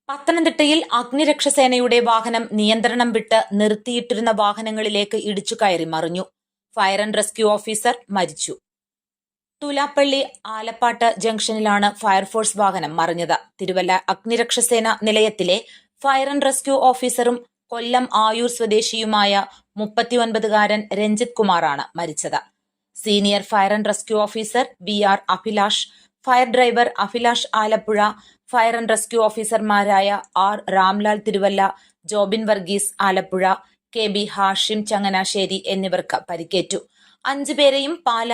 പത്തനംതിട്ടയിൽ അഗ്നിരക്ഷാസേനയുടെ വാഹനം നിയന്ത്രണം വിട്ട് നിർത്തിയിട്ടിരുന്ന വാഹനങ്ങളിലേക്ക് ഇടിച്ചു കയറി മറിഞ്ഞു. ഫയർ ആൻഡ് റെസ്ക്യൂ ഓഫീസർ മരിച്ചു. തുലാപ്പള്ളി ആലപ്പാട്ട് ജംഗ്ഷനിലാണ് ഫയർഫോഴ്സ് വാഹനം മറിഞ്ഞത്. തിരുവല്ല അഗ്നിരക്ഷാസേന നിലയത്തിലെ ഫയർ ആൻഡ് റെസ്ക്യൂ ഓഫീസറും കൊല്ലം ആയൂർ സ്വദേശിയുമായ 39-കാരൻ രഞ്ജിത് കുമാറാണ് മരിച്ചത്. Senior fire and rescue officer VR Abhilash, fire driver Abhilash Alappuzha, fire and rescue ഓഫീസർമാരായ R രാംലാൽ തിരുവല്ല, ജോബിൻ വർഗീസ് ആലപ്പുഴ, KB ഹാഷിം ചങ്ങനാശ്ശേരി എന്നിവർക്ക് പരിക്കേറ്റു. 5 പേരെയും പാല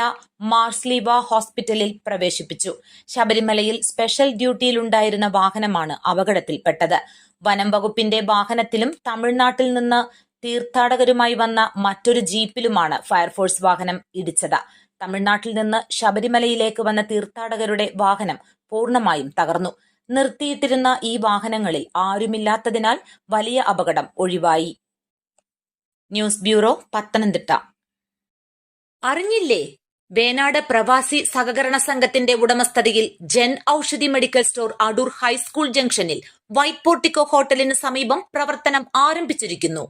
മാർസ്ലീവ ഹോസ്പിറ്റലിൽ പ്രവേശിപ്പിച്ചു. ശബരിമലയിൽ സ്പെഷ്യൽ ഡ്യൂട്ടിയിലുണ്ടായിരുന്ന വാഹനമാണ് അപകടത്തിൽപ്പെട്ടത്. വനം വകുപ്പിന്റെ വാഹനത്തിലും തമിഴ്നാട്ടിൽ നിന്ന് തീർത്ഥാടകരുമായി വന്ന മറ്റൊരു ജീപ്പിലുമാണ് ഫയർഫോഴ്സ് വാഹനം ഇടിച്ചത്. തമിഴ്നാട്ടിൽ നിന്ന് ശബരിമലയിലേക്ക് വന്ന തീർത്ഥാടകരുടെ വാഹനം പൂർണ്ണമായും തകർന്നു. നിർത്തിയിട്ടിരുന്ന ഈ വാഹനങ്ങളിൽ ആരുമില്ലാത്തതിനാൽ വലിയ അപകടം ഒഴിവായി. News bureau, Pathanamthitta. അറിഞ്ഞില്ലേ? വേനാട് പ്രവാസി സഹകരണ സംഘത്തിന്റെ ഉടമസ്ഥതയിൽ Jan Aushadhi medical store Adoor high school ജംഗ്ഷനിൽ വൈറ്റ് പോർട്ടിക്കോ ഹോട്ടലിന് സമീപം പ്രവർത്തനം ആരംഭിച്ചിരിക്കുന്നു.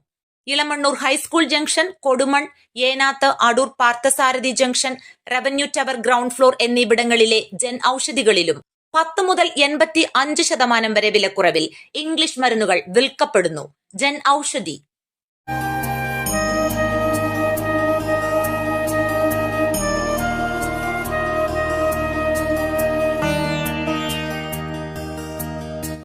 Elamannoor high school junction, Kodumon, Enath, Adoor Parthasarathy junction, revenue tower ground floor എന്നിവിടങ്ങളിലെ ജൻ ഔഷധികളിലും 10 മുതൽ 85% വരെ വിലക്കുറവിൽ ഇംഗ്ലീഷ് മരുന്നുകൾ വിൽക്കപ്പെടുന്നു. ജൻ ഔഷധി.